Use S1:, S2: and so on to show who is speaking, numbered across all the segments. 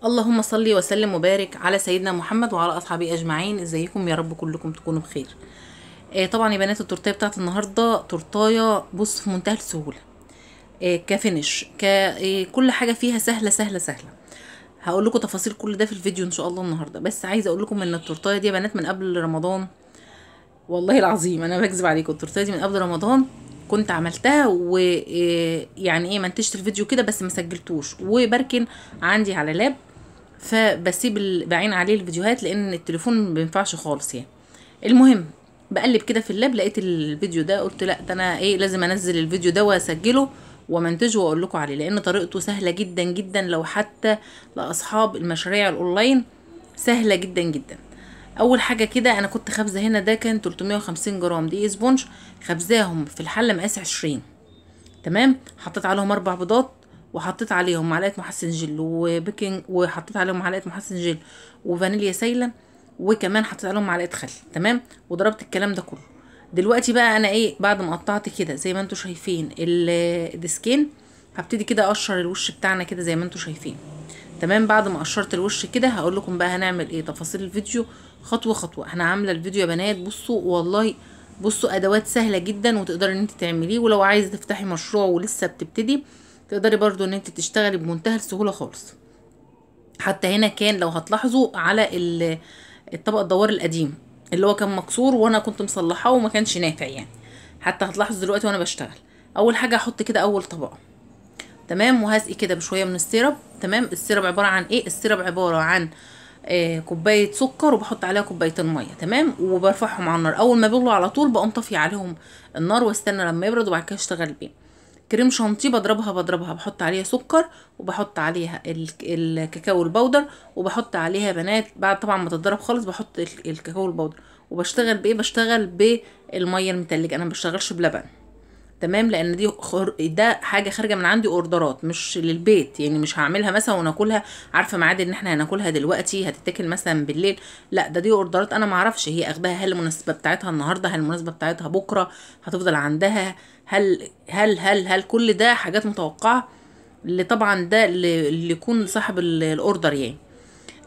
S1: اللهم صل وسلم وبارك على سيدنا محمد وعلى اصحابه اجمعين. ازيكم؟ يا رب كلكم تكونوا بخير. طبعا يا بنات التورتيه بتاعت النهارده تورتايه بص في منتهى السهوله. كفينش كل حاجه فيها سهله سهله سهله. هقول لكم تفاصيل كل ده في الفيديو ان شاء الله النهارده، بس عايزه اقول لكم ان التورتايه دي يا بنات من قبل رمضان. والله العظيم انا بكذب عليكم، التورتايه دي من قبل رمضان كنت عملتها، ويعني ايه منتجت الفيديو كده بس ما سجلتوش، وبركن عندي على لاب، فبسيب بعين عليه الفيديوهات لان التليفون ما بينفعش خالص يعني. المهم بقلب كده في اللاب لقيت الفيديو ده، قلت لا ده انا لازم انزل الفيديو ده واسجله ومنتجه واقول لكم عليه، لان طريقته سهله جدا جدا، لو حتى لاصحاب المشاريع الاونلاين سهله جدا جدا. اول حاجه كده انا كنت خابزه هنا، ده كان 350 جرام دقيق اسبونج، خبزاهم في الحله مقاس 20. تمام، حطيت عليهم 4 بيضات، وحطيت عليهم معلقه محسن جل وبيكنج، وحطيت عليهم معلقه محسن جل وفانيليا سايله، وكمان حطيت عليهم معلقه خل. تمام، وضربت الكلام ده كله. دلوقتي بقى انا بعد ما قطعت كده زي ما انتم شايفين الديسكين، هبتدي كده اقشر الوش بتاعنا كده زي ما انتم شايفين. تمام، بعد ما قشرت الوش كده هقول لكم بقى هنعمل تفاصيل الفيديو خطوه خطوه. احنا عامله الفيديو يا بنات بصوا والله، بصوا ادوات سهله جدا وتقدري ان انت تعمليه، ولو عايزه تفتحي مشروع ولسه بتبتدي تقدري برضو ان انت تشتغلي بمنتهى السهوله خالص. حتى هنا كان لو هتلاحظوا على الطبق الدوار القديم اللي هو كان مكسور وانا كنت مصلحاه وما كانش نافع يعني، حتى هتلاحظوا دلوقتي وانا بشتغل. اول حاجه هحط كده اول طبقه. تمام، وهسقي كده بشويه من السيرب. تمام، السيرب عباره عن السيرب عباره عن كوبايه سكر وبحط عليها كوبايتين ميه. تمام، وبرفعهم على النار، اول ما بيغلوا على طول بقوم طافيه عليهم النار واستنى لما يبرد وبعد كده اشتغل بيه. كريم شانتيه بضربها بحط عليها سكر، وبحط عليها الكاكاو البودر، وبحط عليها بنات بعد طبعا ما تتضرب خالص بحط الكاكاو البودر. وبشتغل بشتغل بالميه المتلجه، انا ما بشتغلش بلبن. تمام، لان ده حاجه خارجه من عندي اوردرات مش للبيت، يعني مش هعملها مثلا وناكلها، عارفه ميعاد ان احنا هناكلها دلوقتي هتتاكل مثلا بالليل، لا دي اوردرات انا ما اعرفش هي اخداها، هل المناسبه بتاعتها النهارده، هل المناسبه بتاعتها بكره هتفضل عندها، هل كل ده حاجات متوقعه، اللي طبعا ده اللي يكون صاحب الاوردر يعني.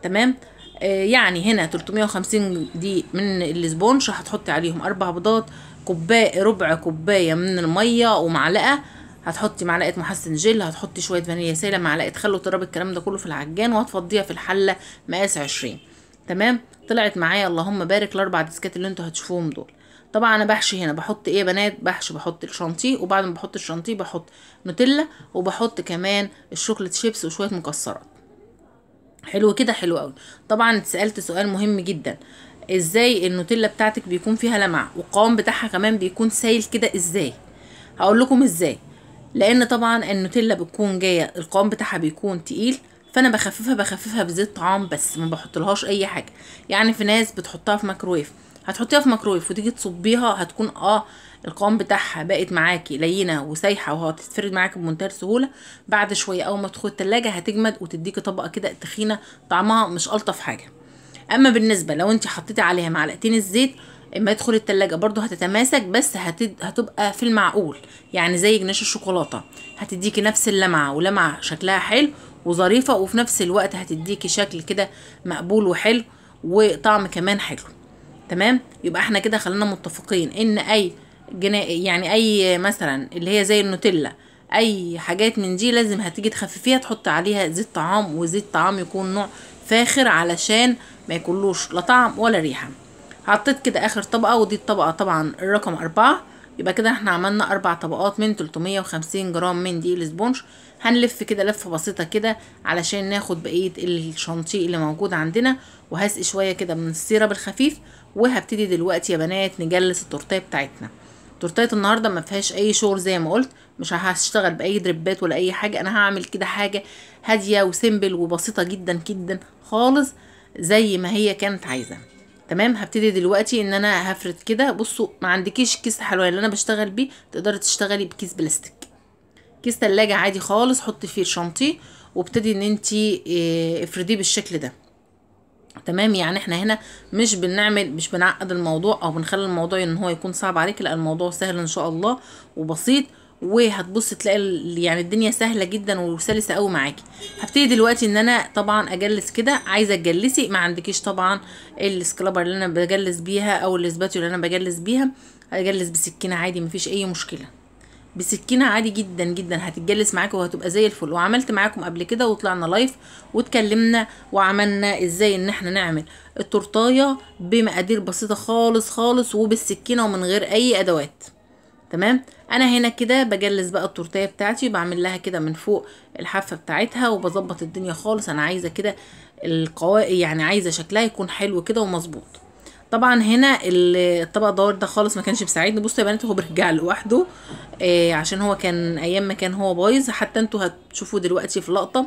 S1: تمام، يعني هنا 350 دي من الاسبونج، هتحطي عليهم 4 بيضات، كوبايه ربع كوبايه من الميه ومعلقه، هتحطي معلقه محسن جل، هتحطي شويه فانيليا سايله، معلقه خل، وتضربي الكلام ده كله في العجان وهتفضيها في الحله مقاس 20. تمام، طلعت معايا اللهم بارك الاربع ديسكات اللي انتوا هتشوفوهم دول. طبعا انا بحشي هنا، بحط يا بنات بحشي، بحط الشانتيه، وبعد ما بحط الشانتيه بحط نوتيلا، وبحط كمان الشوكليت شيبس وشويه مكسرات. حلو كده، حلو قوي. طبعا اتسالت سؤال مهم جدا، ازاي النوتيلا بتاعتك بيكون فيها لمع والقوام بتاعها كمان بيكون سايل كده؟ ازاي؟ هقول لكم ازاي. لان طبعا النوتيلا بتكون جايه القوام بتاعها بيكون تقيل، فانا بخففها بزيت طعام بس، ما بحطلهاش اي حاجه. يعني في ناس بتحطها في ميكرويف، هتحطيها في ميكرويف وتيجي تصبيها هتكون القوام بتاعها بقت معاكي لينه وسايحه وهتتفرد معاكي بمنتهى السهوله. بعد شويه اول ما تدخل التلاجة هتجمد وتديكي طبقه كده تخينه، طعمها مش الطف حاجه. اما بالنسبه لو انت حطيتي عليها معلقتين الزيت اما يدخل التلاجة برضو هتتماسك، بس هتبقى في المعقول، يعني زي جناش الشوكولاته، هتديكي نفس اللمعه، ولمعه شكلها حلو وظريفه، وفي نفس الوقت هتديكي شكل كده مقبول وحلو، وطعم كمان حلو. تمام، يبقى احنا كده خلينا متفقين ان اي يعني اي مثلا اللي هي زي النوتيلا، اي حاجات من دي لازم هتيجي تخففيها تحط عليها زيت طعام، وزيت طعام يكون نوع فاخر علشان ما يكونلوش لا طعم ولا ريحه. حطيت كده اخر طبقه، ودي الطبقه طبعا الرقم 4. يبقى كده احنا عملنا 4 طبقات من 350 جرام من دقيق الاسبونج. هنلف كده لفه بسيطه كده علشان ناخد بقيه الشانتيه اللي موجود عندنا، وهسقي شويه كده من السيرب الخفيف، وهبتدي دلوقتي يا بنات نجلس التورتيه بتاعتنا. تورتيه النهارده ما فيهاش اي شغل زي ما قلت، مش هشتغل باي دريبات ولا اي حاجه، انا هعمل كده حاجه هاديه وسيمبل وبسيطه جدا جدا خالص زي ما هي كانت عايزه. تمام، هبتدي دلوقتي ان انا هفرد كده. بصوا ما عندكيش كيس حلواني اللي انا بشتغل بيه، تقدري تشتغلي بكيس بلاستيك، كيس تلاجة عادي خالص، حطي فيه الشانتيه وابتدي ان انتي افرديه بالشكل ده. تمام، يعني احنا هنا مش بنعقد الموضوع او بنخلي الموضوع ان هو يكون صعب عليك، لا الموضوع سهل ان شاء الله وبسيط، وهتبص تلاقي يعني الدنيا سهله جدا وسلسه قوي معاكي. هبتدي دلوقتي ان انا طبعا اجلس كده. عايزه تجلسي، ما عندكيش طبعا السكرابر اللي انا بجلس بيها او الاسباتيو اللي انا بجلس بيها، هجلس بسكينه عادي مفيش اي مشكله. بسكينه عادي جدا جدا هتتجلس معاكم وهتبقى زي الفل. وعملت معاكم قبل كده وطلعنا لايف واتكلمنا وعملنا ازاي ان احنا نعمل التورتايه بمقادير بسيطه خالص خالص وبالسكينه ومن غير اي ادوات. تمام. انا هنا كده بجلس بقى التورتيه بتاعتي، بعمل لها كده من فوق الحافه بتاعتها وبظبط الدنيا خالص. انا عايزه كده يعني عايزه شكلها يكون حلو كده ومظبوط. طبعا هنا الطبق الدور ده خالص ما كانش بيساعدني. بصوا يا بنات هو بيرجع لوحده عشان هو كان ايام ما كان هو بايظ. حتى انتوا هتشوفوا دلوقتي في لقطه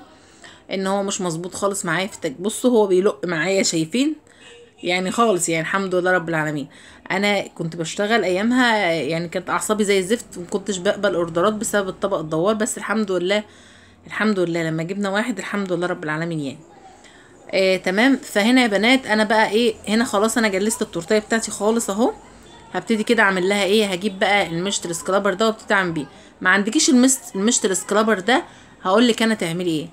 S1: ان هو مش مظبوط خالص معايا في بصوا هو بيلق معايا شايفين يعني خالص. يعني الحمد لله رب العالمين. انا كنت بشتغل ايامها يعني كانت اعصابي زي الزفت ومكنتش بقبل اوردرات بسبب الطبق الدوار، بس الحمد لله الحمد لله لما جبنا واحد الحمد لله رب العالمين يعني. تمام. فهنا يا بنات انا بقى ايه، هنا خلاص انا جلست التورتيه بتاعتي خالص اهو. هبتدي كده اعمل لها ايه، هجيب بقى المشط السكرابر ده وابتدي اعمل بيه. ما عندكيش المشط السكرابر ده، هقول لك انا تعملي ايه.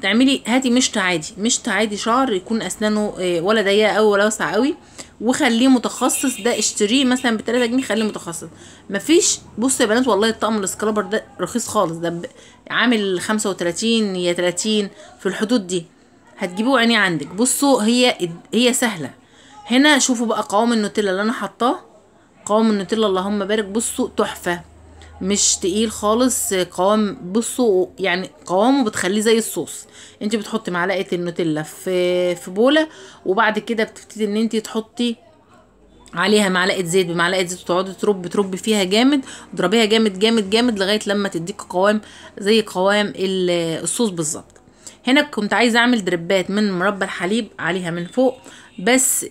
S1: تعملي هاتي مشط عادي، مشط عادي شعر يكون اسنانه ولا ضيقه قوي ولا واسعه قوي، وخليه متخصص. ده اشتريه مثلا ب3 جنيه خليه متخصص. مفيش. بصوا يا بنات والله الطقم السكرابر ده رخيص خالص، ده عامل 35 يا 30 في الحدود دي. هتجيبوه عينيه عندك. بصوا هي سهله. هنا شوفوا بقى قوام النوتيلا اللي انا حطاه، قوام النوتيلا اللهم بارك. بصوا تحفه، مش تقيل خالص قوام. بصوا يعني قوامه بتخليه زي الصوص. انت بتحطي معلقه النوتيلا في بوله، وبعد كده بتبتدي ان انت تحطي عليها معلقه زيت بمعلقه زيت وتقعدي تربي فيها جامد، اضربيها جامد جامد جامد لغايه لما تديك قوام زي قوام الصوص بالظبط. هنا كنت عايزه اعمل دربات من مربى الحليب عليها من فوق، بس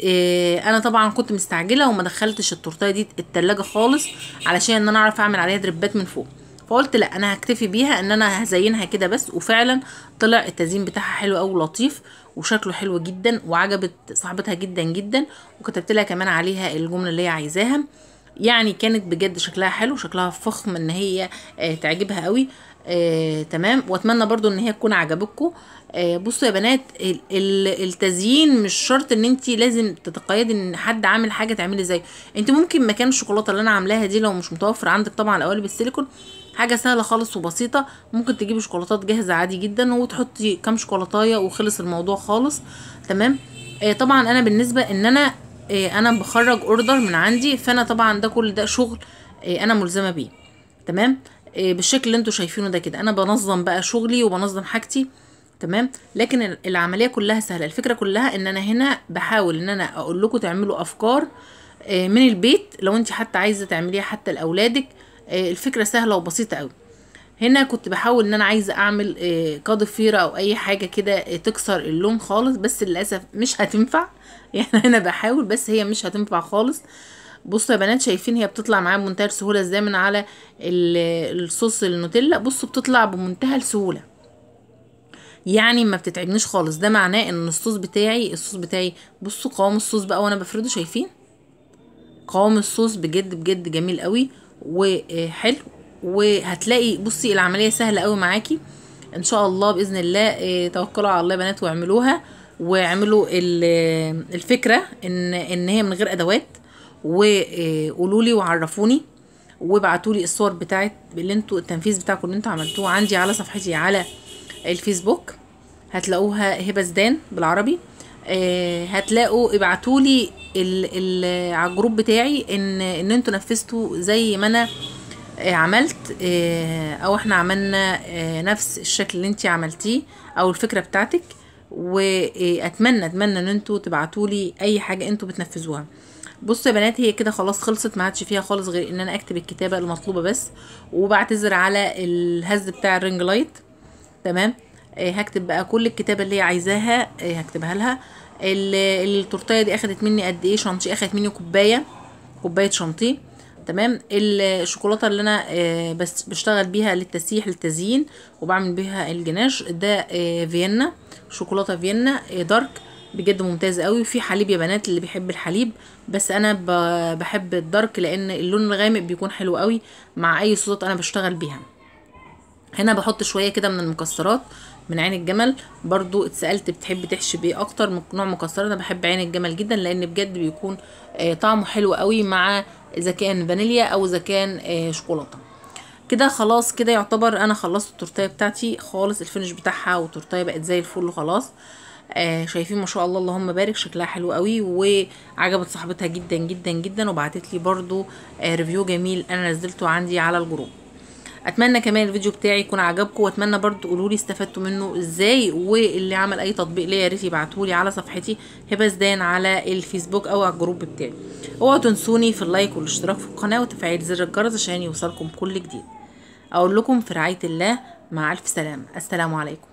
S1: انا طبعا كنت مستعجله وما دخلتش التورتيه دي التلاجة خالص علشان ان انا اعرف اعمل عليها دربات من فوق. فقلت لا انا هكتفي بيها ان انا هزينها كده بس. وفعلا طلع التزيين بتاعها حلو قوي ولطيف وشكله حلو جدا وعجبت صاحبتها جدا جدا. وكتبت لها كمان عليها الجمله اللي هي عايزاها. يعني كانت بجد شكلها حلو، شكلها فخم ان هي تعجبها قوي. تمام. واتمنى برضو ان هي تكون عجبتكم. بصوا يا بنات التزيين مش شرط ان انت لازم تتقيدي ان حد عامل حاجه تعملي زي. انت ممكن مكان الشوكولاته اللي انا عاملاها دي لو مش متوفر عندك طبعا القوالب السيليكون، حاجه سهله خالص وبسيطه. ممكن تجيبي شوكولاتات جاهزه عادي جدا وتحطي كام شوكولاتايه وخلص الموضوع خالص. تمام. طبعا انا بالنسبه ان انا بخرج اوردر من عندي، فانا طبعا ده كل ده شغل انا ملزمه بيه. تمام. بالشكل اللي انتوا شايفينه ده كده انا بنظم بقى شغلي وبنظم حاجتي. تمام. لكن العمليه كلها سهله. الفكره كلها ان انا هنا بحاول ان انا اقول لكم تعملوا افكار من البيت. لو انت حتى عايزه تعمليها حتى لاولادك الفكره سهله وبسيطه قوي. هنا كنت بحاول ان انا عايزه اعمل قاضفيره او اي حاجه كده تكسر اللون خالص، بس للاسف مش هتنفع. يعني انا بحاول بس هي مش هتنفع خالص. بصوا يا بنات شايفين هي بتطلع معايا بمنتهى السهوله ازاي من على الصوص النوتيلا. بصوا بتطلع بمنتهى السهوله، يعني ما بتتعبنيش خالص. ده معناه ان الصوص بتاعي بصوا قوام الصوص بقى وانا بفرده شايفين قوام الصوص بجد بجد جميل قوي وحلو. وهتلاقي بصي العمليه سهله قوي معاكي ان شاء الله باذن الله. توكلوا على الله يا بنات واعملوها، واعملوا الفكره ان هي من غير ادوات. وقولوا لي وعرفوني وابعتوا لي الصور بتاعت اللي انتوا التنفيذ بتاعكم اللي انتوا عملتوه عندي على صفحتي على الفيسبوك. هتلاقوها هبه زدان بالعربي. هتلاقوا ابعتولي على الجروب بتاعي ان انتوا نفذتوا زي ما انا عملت او احنا عملنا نفس الشكل اللي انتي عملتيه او الفكره بتاعتك. واتمنى ان انتوا تبعتولي اي حاجه انتوا بتنفذوها. بصوا يا بنات هي كده خلاص خلصت، ما عادش فيها خالص غير ان انا اكتب الكتابه المطلوبه بس. وبعتذر على الهز بتاع الرينج لايت. تمام. هكتب بقى كل الكتابه اللي هي عايزاها هكتبها لها. التورتيه دي اخدت مني قد ايه شانتيه؟ اخدت مني كوبايه شانتيه. تمام. الشوكولاته اللي انا بس بشتغل بيها للتزيين وبعمل بيها الجناش ده فيينا، شوكولاته فيينا دارك بجد ممتاز قوي. وفي حليب يا بنات اللي بيحب الحليب، بس انا بحب الدارك لان اللون الغامق بيكون حلو قوي مع اي صوصات انا بشتغل بيها. هنا بحط شويه كده من المكسرات من عين الجمل. برضو اتسالت بتحب تحشي بايه اكتر نوع مكسرات؟ انا بحب عين الجمل جدا لان بجد بيكون طعمه حلو قوي مع اذا كان فانيليا او اذا كان شوكولاته. كده خلاص، كده يعتبر انا خلصت التورتيه بتاعتي خالص، الفينش بتاعها والتورتيه بقت زي الفل وخلاص. شايفين ما شاء الله اللهم بارك، شكلها حلو قوي وعجبت صاحبتها جدا جدا جدا، وبعتت لي برضو ريفيو جميل انا نزلته عندي على الجروب. اتمنى كمان الفيديو بتاعي يكون عجبكم، واتمنى برضو تقولوا لي استفدتوا منه ازاي، واللي عمل اي تطبيق ليا يا ريت يبعتهولي على صفحتي هبه زدان على الفيسبوك او على الجروب بتاعي. اوعوا تنسوني في اللايك والاشتراك في القناه وتفعيل زر الجرس عشان يوصلكم كل جديد. اقول لكم في رعايه الله، مع الف سلامه، السلام عليكم.